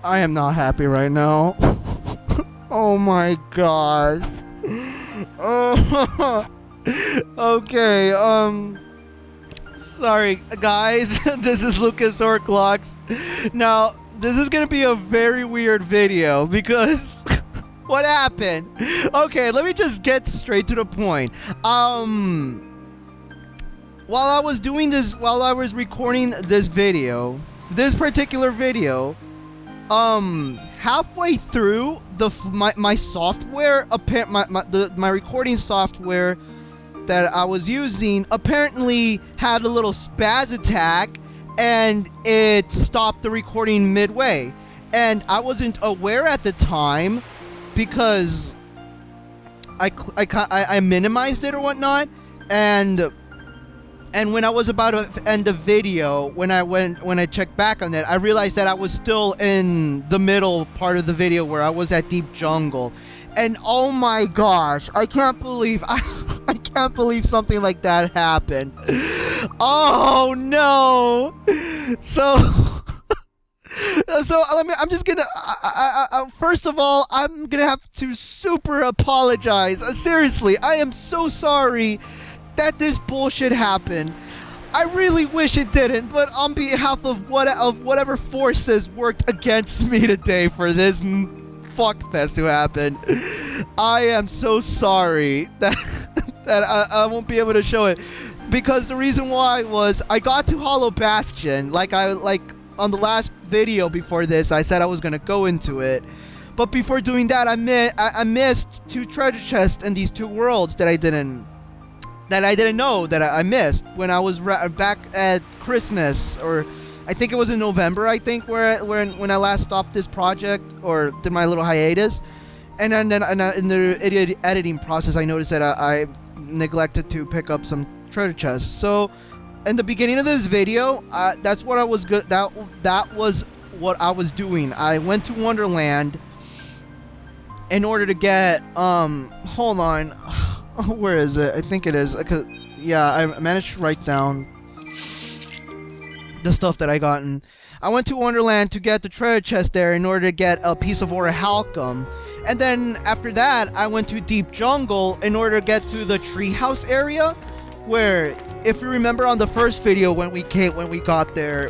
I am not happy right now. Oh my god. Oh. Okay, sorry guys, this is Lucas Orclocks. Now, this is gonna be a very weird video because what happened? Okay, let me just get straight to the point. While I was recording this video, this particular video, halfway through my software, my recording software that I was using apparently had a little spaz attack, and it stopped the recording midway. And I wasn't aware at the time because I minimized it or whatnot, and when I was about to end the video, when I checked back on it, I realized that I was still in the middle part of the video where I was at Deep Jungle. And oh my gosh, I can't believe I can't believe something like that happened. Oh no. So I'm just gonna first of all, I'm gonna have to super apologize. Seriously, I am so sorry that this bullshit happened. I really wish it didn't, but on behalf of whatever forces worked against me today for this fuckfest to happen, I am so sorry that I won't be able to show it. Because the reason why was I got to Hollow Bastion, like on the last video before this, I said I was gonna go into it. But before doing that, I missed 2 treasure chests in these 2 worlds that I didn't know that I missed when I was back at Christmas, or I think it was in November, I think, when I last stopped this project or did my little hiatus. And then in the editing process, I noticed that I neglected to pick up some treasure chests. So in the beginning of this video, that's what I was that was what I was doing. I went to Wonderland in order to get hold on. Where is it? I think it is. Yeah, I managed to write down the stuff that I gotten. I went to Wonderland to get the treasure chest there in order to get a piece of Orichalcum. And then after that, I went to Deep Jungle in order to get to the treehouse area, where, if you remember on the first video when we got there,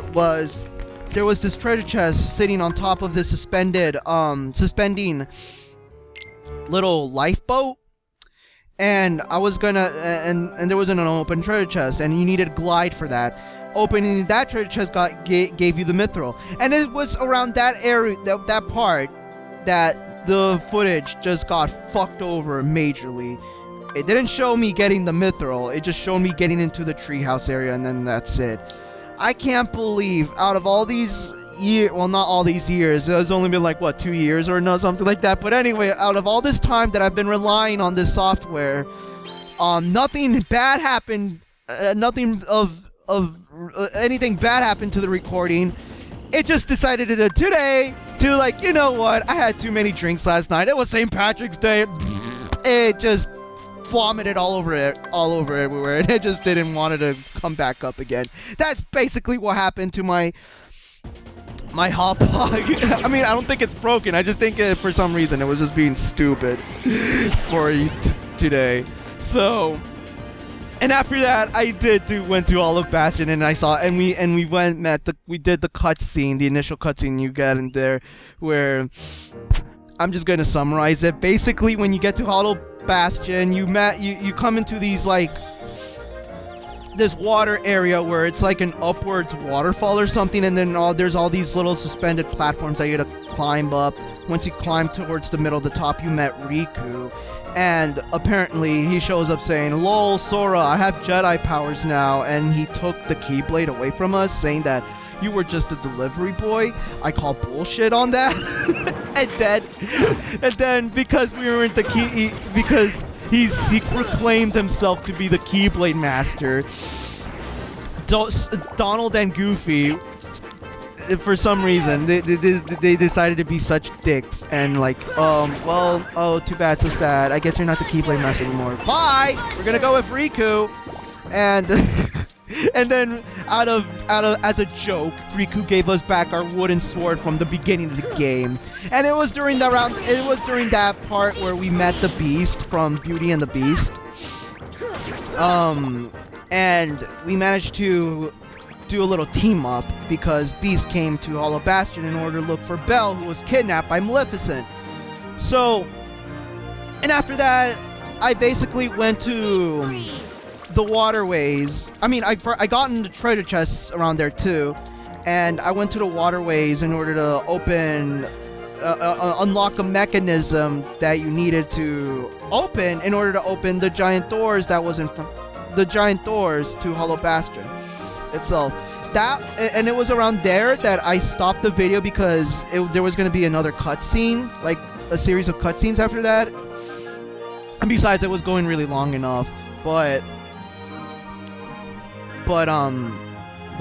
there was this treasure chest sitting on top of this suspending little lifeboat. And I was gonna, and there wasn't an open treasure chest, and you needed glide for that. Opening that treasure chest gave you the mithril, and it was around that area, that part, that the footage just got fucked over majorly. It didn't show me getting the mithril; it just showed me getting into the treehouse area, and then that's it. I can't believe out of all these years, well, not all these years, it's only been like, what, 2 years or no, something like that. But anyway, out of all this time that I've been relying on this software, nothing bad happened, nothing of anything bad happened to the recording. It just decided today to, like, you know what, I had too many drinks last night. It was St. Patrick's Day. It just vomited all over everywhere, and it just didn't want it to come back up again. That's basically what happened to my hot dog. I mean, I don't think it's broken. I just think for some reason it was just being stupid for today. So, and after that, I went to Hollow Bastion, and I saw, and we did the cutscene, the initial cutscene you get in there, where I'm just gonna summarize it. Basically, when you get to Hollow Bastion, you come into these, like, this water area where it's like an upwards waterfall or something, and then there's all these little suspended platforms that you gotta climb up. Once you climb towards the middle of the top, you met Riku, and apparently he shows up saying, "Lol, Sora, I have Jedi powers now," and he took the Keyblade away from us, saying that you were just a delivery boy. I call bullshit on that. and then because we were in the because he proclaimed himself to be the Keyblade master, Donald and Goofy, for some reason, they decided to be such dicks, and like, well, oh, too bad, so sad. I guess you're not the Keyblade master anymore. Bye! We're gonna go with Riku. And and then as a joke, Riku gave us back our wooden sword from the beginning of the game, and it was during that part where we met the Beast from Beauty and the Beast, and we managed to do a little team up because Beast came to Hollow Bastion in order to look for Belle, who was kidnapped by Maleficent. So, and after that, I basically went to the waterways. I mean, I got into treasure chests around there too, and I went to the waterways in order to unlock a mechanism that you needed to open in order to open the giant doors that was the giant doors to Hollow Bastion itself. And it was around there that I stopped the video because there was going to be another cutscene, like a series of cutscenes after that. And besides, it was going really long enough. But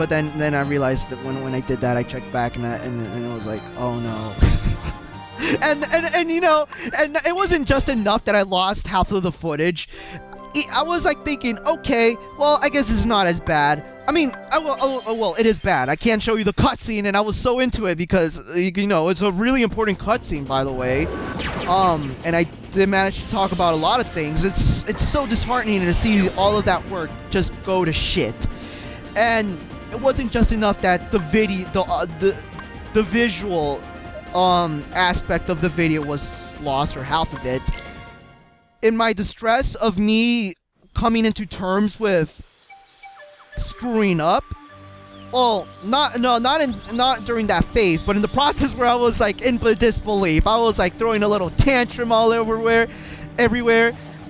then I realized that when I did that, I checked back and it was like, oh no. and you know, and it wasn't just enough that I lost half of the footage. I was like thinking, okay, well, I guess it's not as bad. I mean, well, it is bad. I can't show you the cutscene, and I was so into it because, you know, it's a really important cutscene, by the way. And I did manage to talk about a lot of things. It's so disheartening to see all of that work just go to shit. And it wasn't just enough that the visual aspect of the video was lost, or half of it. In my distress of me coming into terms with screwing up, well, not during that phase, but in the process where I was like in disbelief, I was like throwing a little tantrum all everywhere.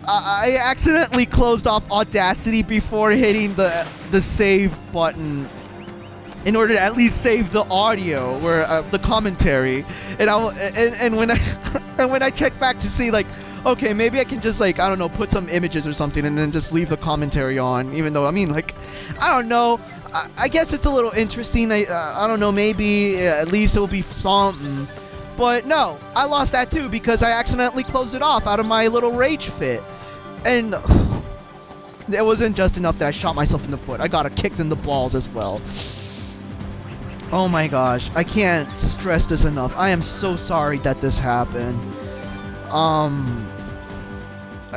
I accidentally closed off Audacity before hitting the save button in order to at least save the audio or the commentary. And when I checked back to see, like, okay, maybe I can just, like, I don't know, put some images or something and then just leave the commentary on, even though, I mean, like, I don't know, I guess it's a little interesting. I don't know, maybe at least it'll be something. But no, I lost that too because I accidentally closed it off out of my little rage fit. And it wasn't just enough that I shot myself in the foot. I got kicked in the balls as well. Oh my gosh, I can't stress this enough. I am so sorry that this happened.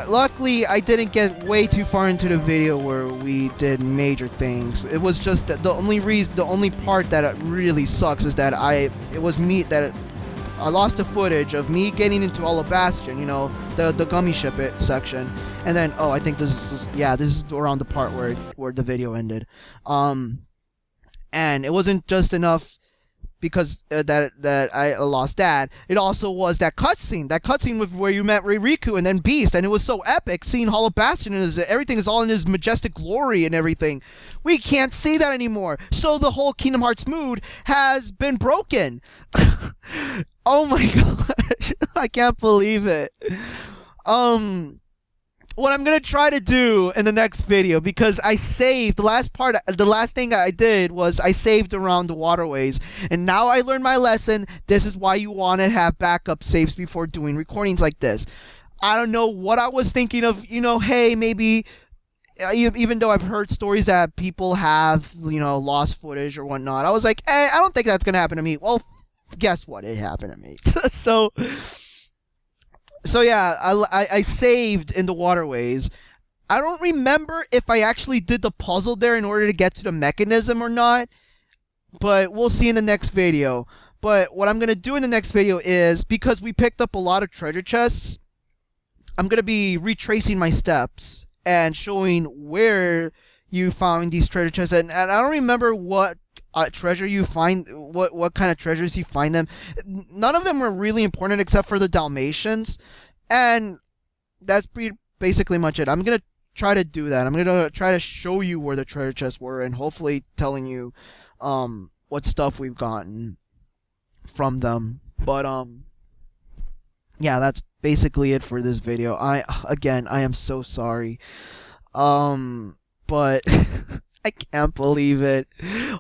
Luckily, I didn't get way too far into the video where we did major things. It was just that the only part that really sucks is that I lost the footage of me getting into Hollow Bastion, you know, the gummy ship section, and then I think this is around the part where the video ended. And it wasn't just enough because that I lost that. It also was that cutscene with where you met Riku and then Beast, and it was so epic seeing Hollow Bastion and everything is all in his majestic glory and everything. We can't see that anymore, so the whole Kingdom Hearts mood has been broken. Oh my gosh, I can't believe it. What I'm gonna try to do in the next video, because I saved the last thing I did was I saved around the waterways, and now I learned my lesson. This is why you want to have backup saves before doing recordings like this. I don't know what I was thinking of, you know, hey, maybe, even though I've heard stories that people have, you know, lost footage or whatnot, I was like, hey, I don't think that's gonna happen to me. Well, guess what? It happened to me. So yeah, I saved in the waterways. I don't remember if I actually did the puzzle there in order to get to the mechanism or not, but we'll see in the next video. But what I'm going to do in the next video is, because we picked up a lot of treasure chests, I'm going to be retracing my steps and showing where you found these treasure chests. And I don't remember what treasure you find, what kind of treasures you find them. None of them were really important except for the Dalmatians, and that's basically much it. I'm gonna try to do that. I'm gonna try to show you where the treasure chests were, and hopefully telling you what stuff we've gotten from them. But yeah, that's basically it for this video. I am so sorry, but I can't believe it.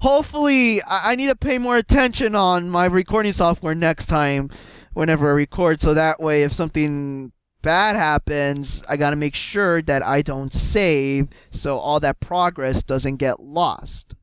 Hopefully, I need to pay more attention on my recording software next time whenever I record, so that way if something bad happens, I gotta make sure that I don't save so all that progress doesn't get lost.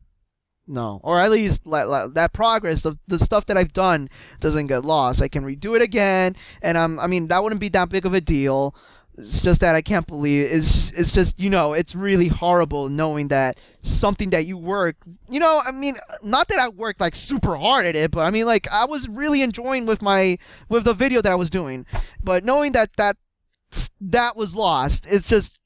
No, or at least that progress, the stuff that I've done doesn't get lost. I can redo it again, and I mean, that wouldn't be that big of a deal. It's just that I can't believe it's just it's really horrible knowing that something that you work, I mean, not that I worked like super hard at it, but I mean, like, I was really enjoying with the video that I was doing, but knowing that was lost, it's just,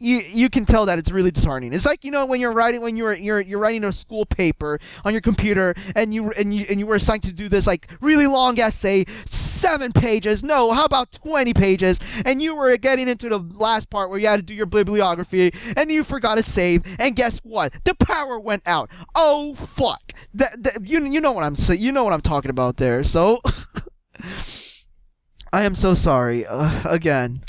you can tell that it's really disheartening. It's like, when you're writing a school paper on your computer, and you were assigned to do this like really long essay, 7 pages, no, how about 20 pages, and you were getting into the last part where you had to do your bibliography, and you forgot to save, and guess what? The power went out. Oh fuck! You know what I'm saying? You know what I'm talking about there. So I am so sorry. Again.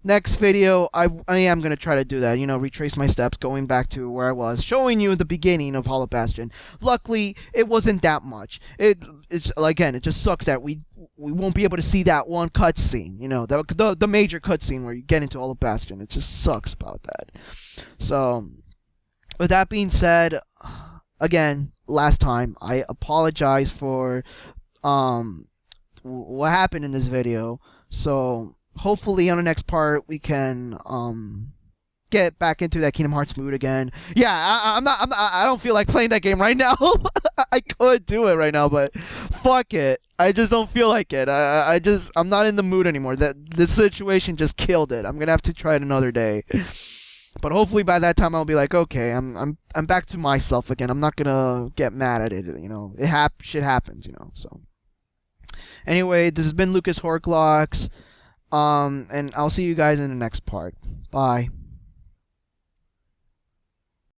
Next video, I am going to try to do that, retrace my steps going back to where I was, showing you the beginning of Hollow Bastion. Luckily, it wasn't that much. It's again, it just sucks that we won't be able to see that one cutscene, the major cutscene where you get into Hollow Bastion. It just sucks about that. So, with that being said, again, last time, I apologize for what happened in this video. So, hopefully on the next part we can get back into that Kingdom Hearts mood again. Yeah, I don't feel like playing that game right now. I could do it right now, but fuck it. I just don't feel like it. I'm not in the mood anymore. This situation just killed it. I'm gonna have to try it another day. But hopefully by that time I'll be like, okay, I'm back to myself again. I'm not gonna get mad at it. Shit happens. So anyway, this has been Lucas Horclocks. And I'll see you guys in the next part. Bye.